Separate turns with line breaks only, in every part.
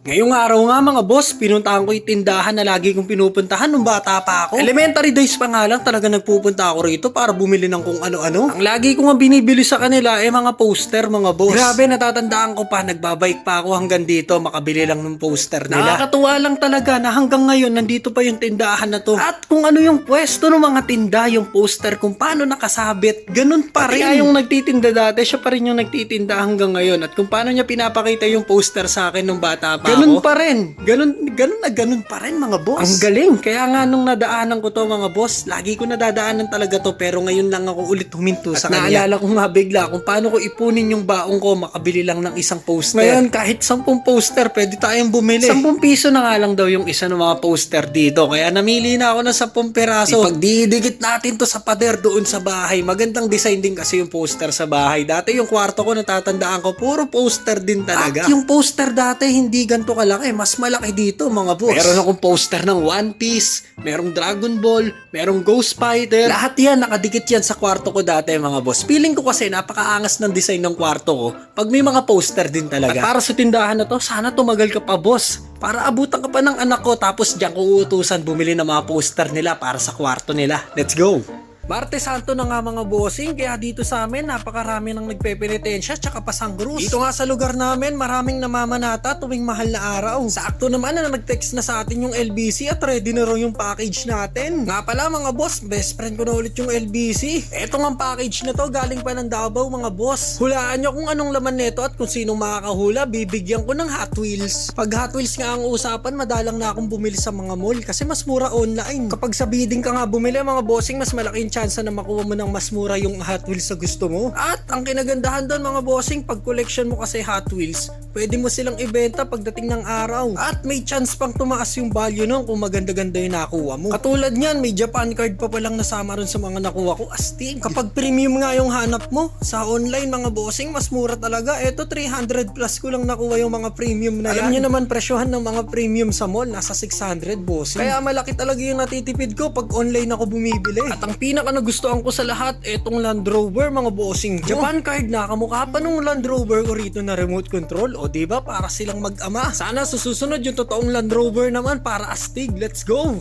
Ngayong araw nga mga boss, pinuntahan ko yung tindahan na lagi kong pinupuntahan nung bata pa ako. Elementary days pa nga lang talaga nagpupunta ako rito para bumili ng kung ano-ano. Ang lagi ko nga binibili sa kanila ay mga poster mga boss. Grabe, natatandaan ko pa, nagbabike pa ako hanggang dito makabili lang ng poster nila. Nakakatuwa lang talaga na hanggang ngayon nandito pa yung tindahan na to. At kung ano yung pwesto ng mga tinda, yung poster kung paano nakasabit, ganun pa rin. Kaya yung nagtitinda dati, siya pa rin yung nagtitinda hanggang ngayon. At kung paano niya pinapakita yung poster sa akin nung bata pa ganun pa rin. Ganun pa rin mga boss. Ang galing. Kaya nga nung nadaanan ko to mga boss, lagi ko nadadaanan talaga to pero ngayon lang ako ulit huminto sa kanya. Naalala ko nga bigla kung paano ko ipunin yung baong ko makabili lang ng isang poster. Ngayon kahit 10 poster pwede tayong bumili. 10 piso na nga lang daw yung isa ng mga poster dito. Kaya namili na ako ng 10 peraso. Ipagdidikit natin to sa pader doon sa bahay. Magandang design din kasi yung poster sa bahay. Dati yung kwarto ko natatandaan ko puro poster din talaga. At yung poster dati hindi ganito kalaki. Mas malaki dito mga boss. Meron akong poster ng One Piece, merong Dragon Ball, merong Ghost Fighter. Lahat yan, nakadikit yan sa kwarto ko dati mga boss. Feeling ko kasi napakaangas ng design ng kwarto ko pag may mga poster din talaga. At para sa tindahan na to, sana tumagal ka pa boss. Para abutan ka pa ng anak ko tapos diyan ko uutusan bumili ng mga poster nila para sa kwarto nila. Let's go! Martes Santo na nga mga bossing, kaya dito sa amin napakarami ng nagpepenitensya tsaka pasanggrus. Dito nga sa lugar namin maraming namamanata tuwing mahal na araw. Sakto naman na nag-text na sa atin yung LBC at ready na raw yung package natin. Nga pala mga boss, best friend ko na ulit yung LBC. Eto nga package na to galing pa ng Davao mga boss. Hulaan nyo kung anong laman neto at kung sinong makakahula, bibigyan ko ng Hot Wheels. Pag Hot Wheels nga ang usapan, madalang na akong bumili sa mga mall kasi mas mura online. Kapag sa bidding ka nga bumili mga bossing, mas malaking chance na makuha mo ng mas mura yung Hot Wheels sa gusto mo. At ang kinagandahan doon mga bossing, pag collection mo kasi Hot Wheels, pwede mo silang ibenta pagdating ng araw. At may chance pang tumaas yung value nun kung maganda-ganda yung nakuha mo. Katulad niyan, may Japan card pa palang nasama ron sa mga nakuha ko. Astig. Kapag premium nga yung hanap mo, sa online mga bossing, mas mura talaga. Eto 300 plus ko lang nakuha yung mga premium na yan. Alam nyo naman presyohan ng mga premium sa mall, nasa 600 bossing. Kaya malaki talaga yung natitipid ko pag online ako bumibili. At ang pinaka nagustuhan ko sa lahat, etong Land Rover mga bossing. Japan card na, kamukha pa nung Land Rover ko rito na remote control. O diba, para silang mag-ama. Sana susunod yung totoong Land Rover naman para astig. Let's go!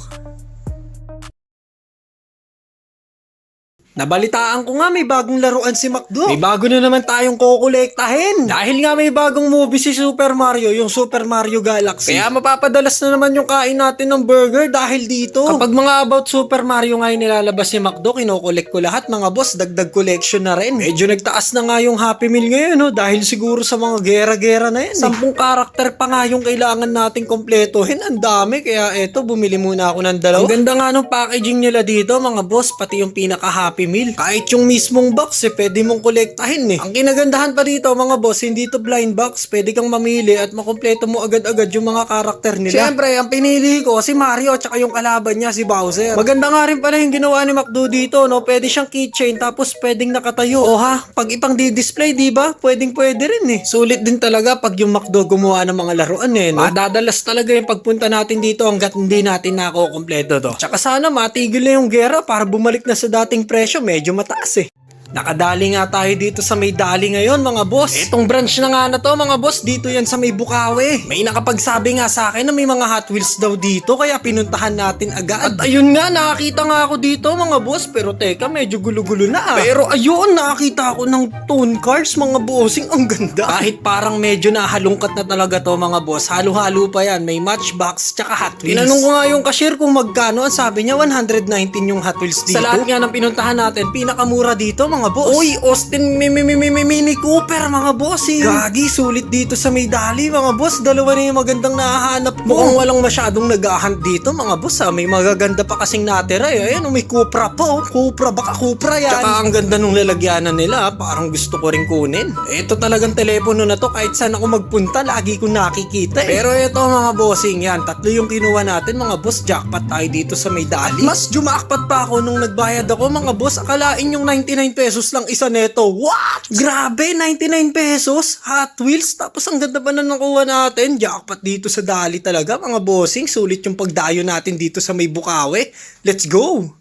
Nabalitaan ko nga may bagong laruan si McDo. May bago na naman tayong kukolektahin. Dahil nga may bagong movie si Super Mario, yung Super Mario Galaxy. Kaya mapapadalas na naman yung kain natin ng burger dahil dito. Kapag mga about Super Mario nga yung nilalabas si McDo, kinokolek ko lahat mga boss, dagdag collection na rin. Medyo nagtaas na nga yung Happy Meal ngayon, no? Dahil siguro sa mga gera-gera na yan. 10 karakter pa nga yung kailangan nating kompletohin. Ang dami, kaya eto, bumili muna ako ng dalawa. Ang ganda nga nung packaging nila dito mga boss, pati yung pinaka-Happy Meal. Kahit yung mismong box pwede mong kolektahin Ang kinagandahan pa dito mga boss, hindi to blind box, pwede kang mamili at makumpleto mo agad-agad yung mga karakter nila. Siyempre, ang pinili ko si Mario at saka yung kalaban niya si Bowser. Maganda nga rin pala yung ginawa ni McDo dito, no? Pwede siyang keychain tapos pwedeng nakatayo. O ha, pag ipang di-display, diba? Pwede rin Sulit din talaga pag yung McDo gumawa ng mga laruan no? Madadalas talaga yung pagpunta natin dito hanggat hindi natin nakukumpleto to. Tsaka sana matigil na yung gera para bumalik na sa dating presyo. Medyo mataas Nakadali nga tayo dito sa may dali ngayon mga boss. Etong branch na nga na to mga boss, dito yan sa may Bukawi. May nakapagsabi nga sa akin na may mga Hot Wheels daw dito kaya pinuntahan natin agad. At ayun nga, nakakita nga ako dito mga boss, pero teka medyo gulo-gulo na Pero ayun, nakakita ako ng tone cars mga bossing, ang ganda. Kahit parang medyo nahalungkat na talaga to mga boss, halo-halo pa yan, may Matchbox tsaka Hot Wheels. Tinanong ko nga yung cashier kung magkano, ang sabi niya 119 yung Hot Wheels dito. Sa lahat nga ng pinuntahan natin, pinakamura dito mga boss. Uy, Austin Mini Cooper mga boss Gagi, sulit dito sa may dali mga boss. Dalawa na yung magandang nahahanap mo. Mukhang walang masyadong nag-ahant dito mga boss May magaganda pa kasing natira Ayan, may Cupra pa Cupra, baka Cupra yan. Tsaka ang ganda nung lalagyanan nila, parang gusto ko rin kunin. Ito talagang telepono na to, kahit saan ako magpunta lagi ko nakikita Pero ito mga bossing yan, tatlo yung kinuha natin mga boss. Jackpot tayo dito sa may dali. Mas jumaakpat pa ako nung nagbayad ako mga boss. Akalain yung 99 pesos lang isa neto. What? Grabe, 99 pesos? Hot Wheels? Tapos ang ganda pa na nakuha natin. Jackpot dito sa dali talaga mga bossing. Sulit yung pagdayo natin dito sa may Bukawi. Let's go!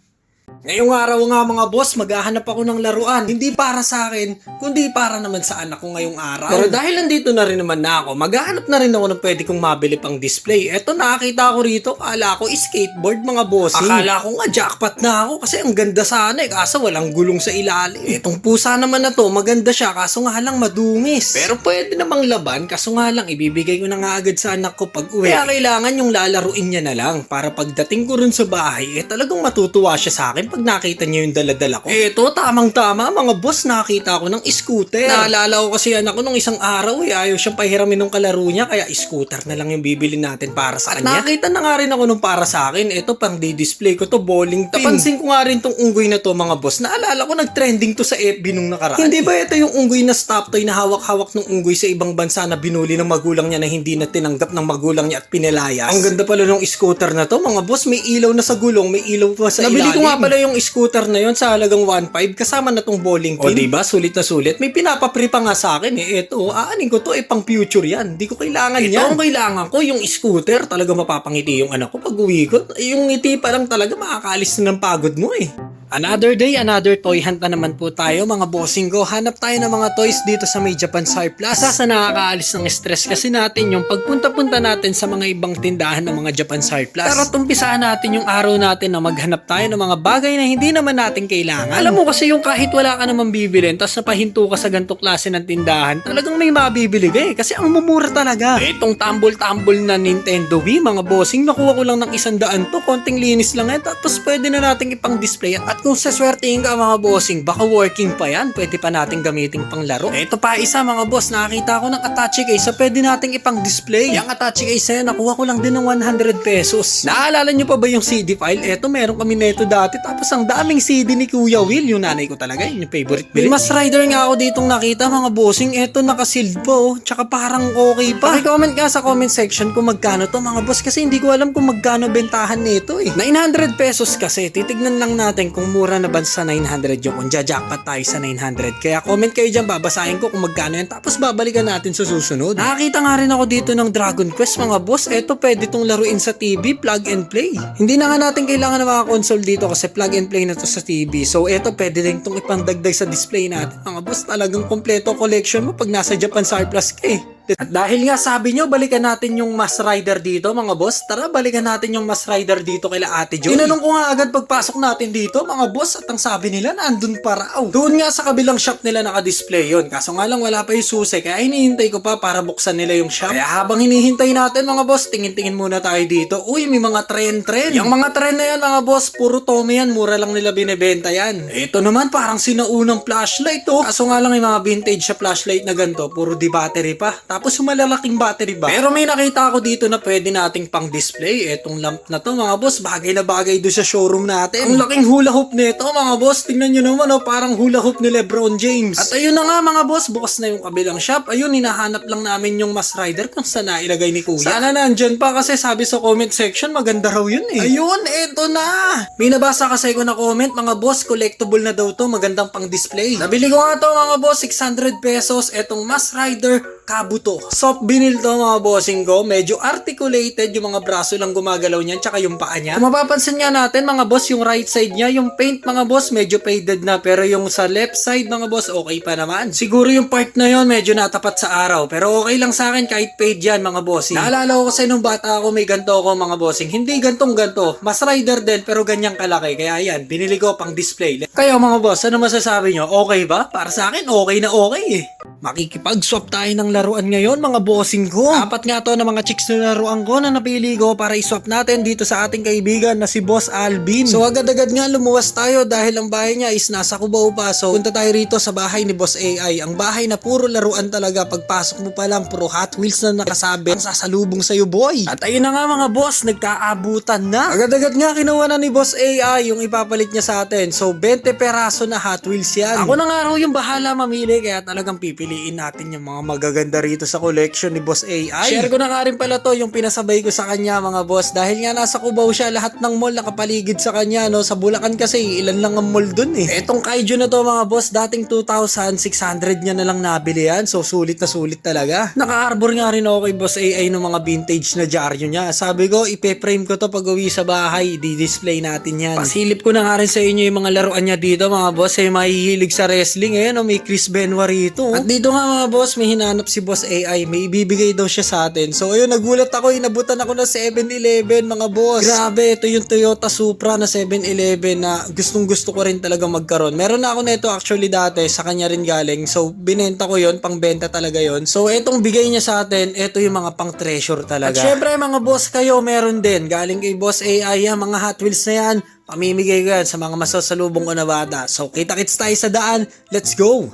Ngayong araw nga mga boss, maghahanap ako ng laruan. Hindi para sa akin, kundi para naman sa anak ko ngayong araw. Pero dahil nandito na rin naman na ako, maghahanap na rin ako ng pwede kong mabili pang display. Eto, nakakita ko rito, akala ko skateboard mga bossing. Akala ko nga jackpot na ako kasi ang ganda sana kaso walang gulong sa ilalim. Etong pusa naman na to, maganda siya kaso nga lang madungis. Pero pwede namang laban kaso nga lang ibibigay ko na nga agad sa anak ko pag uwi. Kaya kailangan yung lalaruin niya na lang para pagdating ko rin sa bahay, talagang matutuwa siya sa akin pag nakita niyo yung daladala ko. Eto, tamang-tama mga boss, nakita ko ng scooter. Naalala ko kasi anak ko nung isang araw ayaw siyang pahiramin ng kalaro niya kaya scooter na lang yung bibili natin para sa kanya. At nakita na nga rin ako nung para sa akin. Eto, pang di-display ko to, bowling pin. Napansin ko nga rin tong unggoy na to mga boss. Naalala ko nag-trending to sa FB nung nakaraan. Hindi ba ito yung unggoy na stop toy na hawak-hawak ng unggoy sa ibang bansa na binuli ng magulang niya na hindi na tinanggap ng magulang niya at pinilayas? Ang ganda pala ng scooter na to mga boss. May ilaw na sa gulong, may ilaw pa sa ilalim. Nabili ko nga pala yung scooter na yon sa halagang 1.5 kasama na tong bowling pin. O diba, sulit na sulit. May pinapapre pa nga sa akin Ito, aanin ko to pang future yan. Hindi ko kailangan yan. Ito ang kailangan ko, yung scooter. Talaga mapapangiti yung anak ko pag uwi ko. Yung ngiti pa lang talaga makakaalis na ng pagod mo Another day, another toy hunt na naman po tayo mga bossing ko. Hanap tayo ng mga toys dito sa may Japan Surplus. Sa nakakaalis ng stress kasi natin yung pagpunta-punta natin sa mga ibang tindahan ng mga Japan Surplus. Pero tumpisahan natin yung araw natin na maghanap tayo ng mga bagay na hindi naman natin kailangan. Alam mo kasi yung kahit wala ka naman bibilin tapos napahinto ka sa ganitong klase ng tindahan, talagang may mabibili ka kasi ang mumura talaga. Itong tambol-tambol na Nintendo Wii mga bossing, nakuha ko lang ng 100 to. Konting linis lang tapos pwede na natin ipang display at kung saswertein ka mga bossing, baka working pa yan. Pwede pa nating gamitin pang laro. Ito pa isa mga boss, nakakita ko ng attache case pwede nating ipang display. Yung attache case na yan, nakuha ko lang din ng 100 pesos. Naalala nyo pa ba yung CD file? Eto, meron kami neto dati. Tapos ang daming CD ni Kuya Will. Yung nanay ko talaga, yun yung favorite. May mas rider nga ako ditong nakita mga bossing. Eto, nakasealed po. Tsaka parang okay pa. Paki-comment nga sa comment section kung magkano to mga boss. Kasi hindi ko alam kung magkano bentahan nito 900 pesos kasi. Titignan lang natin kung mura na ba sa 900 yung kung jackpot tayo sa 900. Kaya comment kayo dyan, babasahin ko kung magkano yan. Tapos babalikan natin sa susunod. Nakakita nga rin ako dito ng Dragon Quest mga boss. Eto, pwede tong laruin sa TV, plug and play. Hindi na nga natin kailangan ng mga console dito kasi plug and play na to sa TV. So eto, pwede rin tong ipangdagdag sa display natin. Mga boss, talagang kompleto collection mo pag nasa Japan Surplus ka At dahil nga sabi nyo, balikan natin yung Mass Rider dito mga boss. Tara, balikan natin yung Mass Rider dito kila Ate Joy. Tinanong ko nga agad pagpasok natin dito mga boss at ang sabi nila nandun pa raw. Doon nga sa kabilang shop nila naka-display yun. Kaso nga lang wala pa yung susi kaya hinihintay ko pa para buksan nila yung shop. Kaya habang hinihintay natin mga boss, tingin-tingin muna tayo dito. Uy, may mga trend. Yung mga trend na yan mga boss, puro Tome yan. Mura lang nila binibenta yan. Ito naman parang sinaunang flashlight Kaso nga lang yung mga vintage sa flashlight na ganito, puro di battery pa. Tapos malalaking battery ba? Pero may nakita ako dito na pwede nating pang display. Etong lamp na to mga boss, bagay na bagay doon sa showroom natin. Ang laking hula hoop nito mga boss. Tingnan nyo naman parang hula hoop ni Lebron James. At ayun na nga mga boss, bukas na yung kabilang shop. Ayun, hinahanap lang namin yung Mass Rider kung saan nailagay ni Kuya. Sana nandyan pa kasi sabi sa comment section maganda raw yun Ayun, eto na. May nabasa kasi ko na comment mga boss, collectible na daw to, magandang pang display. Nabili ko nga to mga boss, 600 pesos. Etong Mass Rider Kabuto. Soft vinyl to mga bossing ko. Medyo articulated. Yung mga braso lang gumagalaw niyan. Tsaka yung paa niya. Kung mapapansin nga natin mga boss, yung right side niya, yung paint mga boss, medyo faded na. Pero yung sa left side mga boss, okay pa naman. Siguro yung part na yon medyo natapat sa araw. Pero okay lang sa akin kahit fade yan mga bossing. Naalala ko kasi nung bata ako may ganto ako mga bossing. Hindi gantong ganto. Mas rider din pero ganyang kalaki. Kaya yan, binili ko pang display. Kayo mga boss, ano masasabi nyo? Okay ba? Para sa akin, okay na okay Makikipag-swap tayo ng laruan ngayon mga bossing ko. Apat nga to na mga chicks na laruan ko na napili ko para iswap natin dito sa ating kaibigan na si Boss Alvin. So agad-agad nga lumuwas tayo dahil ang bahay niya is nasa Cubao pa. So punta tayo rito sa bahay ni Boss AI. Ang bahay na puro laruan talaga. Pagpasok mo pa lang puro Hot Wheels na nakasabit. Ang sasalubong sa'yo boy. At ayun na nga mga boss, nagkaabutan na. Agad-agad nga kinuha na ni Boss AI yung ipapalit niya sa atin. So 20 peraso na Hot Wheels yan. Ako na nga raw yung bahala mamili kaya talagang pipili piliin natin yung mga magaganda rito sa collection ni Boss AI. Share ko na nga rin pala to, yung pinasabay ko sa kanya mga boss. Dahil nga nasa Cubao siya, lahat ng mall nakapaligid sa kanya, no? Sa Bulacan kasi, ilan lang ang mall dun eh. Etong Kaiju na to mga boss, dating 2,600 niya na lang nabili yan. So sulit na sulit talaga. Naka-arbor nga rin ako kay Boss AI ng mga vintage na dyaryo niya. Sabi ko, ipe-frame ko to pag uwi sa bahay, di-display natin yan. Pasilip ko na nga rin sa inyo yung mga laruan niya dito mga boss, ay mahihilig sa wrestling eh, no? May Chris Benoit rito. At dito nga mga boss, may hinanap si Boss AI, may ibibigay daw siya sa atin. So ayun, nagulat ako, inabutan ako ng 7-Eleven mga boss. Grabe, ito yung Toyota Supra na 7-Eleven na gustong gusto ko rin talaga magkaroon. Meron na ako nito actually dati, sa kanya rin galing. So binenta ko yon, pang benta talaga yon. So etong bigay niya sa atin, ito yung mga pang treasure talaga. At syempre mga boss, kayo meron din. Galing kay Boss AI, yan, mga Hot Wheels na yan. Pamimigay ko yan sa mga masasalubong ko na bata. So kita-kits tayo sa daan. Let's go!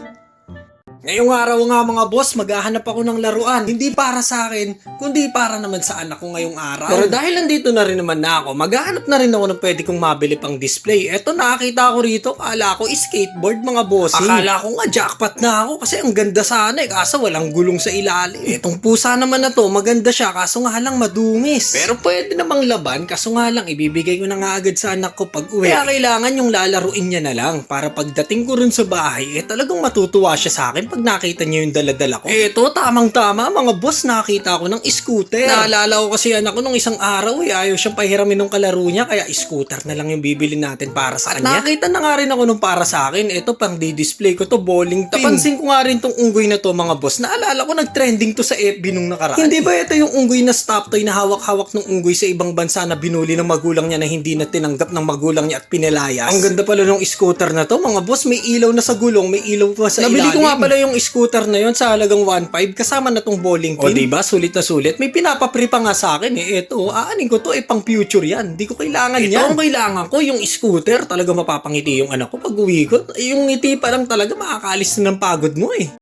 Ngayong araw nga mga boss, maghahanap ako ng laruan. Hindi para sa akin, kundi para naman sa anak ko ngayong araw. Pero dahil nandito na rin naman na ako, maghahanap na rin ako ng pwede kong mabili pang display. Eto, nakakita ko rito, akala ko skateboard mga bossing. Akala ko nga jackpot na ako kasi ang ganda sana eh, kaso walang gulong sa ilalim. Etong pusa naman na to, maganda siya, kaso nga lang madungis. Pero pwede namang laban, kaso nga lang ibibigay ko na nga agad sa anak ko pag uwi. Kaya kailangan yung lalaruin niya na lang para pagdating ko rin sa bahay, talagang matutuwa siya sa akin pag nakita niyo yung daladala ko. Eto, tamang-tama mga boss, nakita ko ng scooter. Naalala ko kasi anak ko nung isang araw ayaw siyang pahiramin ng kalaro niya, kaya scooter na lang yung bibili natin para sa kanya. Nakita na nga rin ako nung para sa akin, eto pang di-display ko to, bowling pin. Napansin ko nga rin tong unggoy na to mga boss, naalala ko nag-trending to sa FB nung nakaraan. Hindi ba ito yung unggoy na stop toy na hawak-hawak ng unggoy sa ibang bansa na binuli ng magulang niya na hindi na tinanggap ng magulang niya at pinilayas? Ang ganda pala ng scooter na to mga boss, may ilaw na sa gulong, may ilaw pa sa ilalim. Nabili ko nga pala yung scooter na yon sa halagang 1.5 kasama na tong bowling pin. O diba, sulit na sulit. May pinapapre pa nga sa akin eh. Ito, aanin ko to, pang future yan. Hindi ko kailangan yan. Ito ang kailangan ko, yung scooter. Talaga mapapangiti yung anak ko pag uwi ko. Yung ngiti pa lang talaga makakaalis na ng pagod mo eh.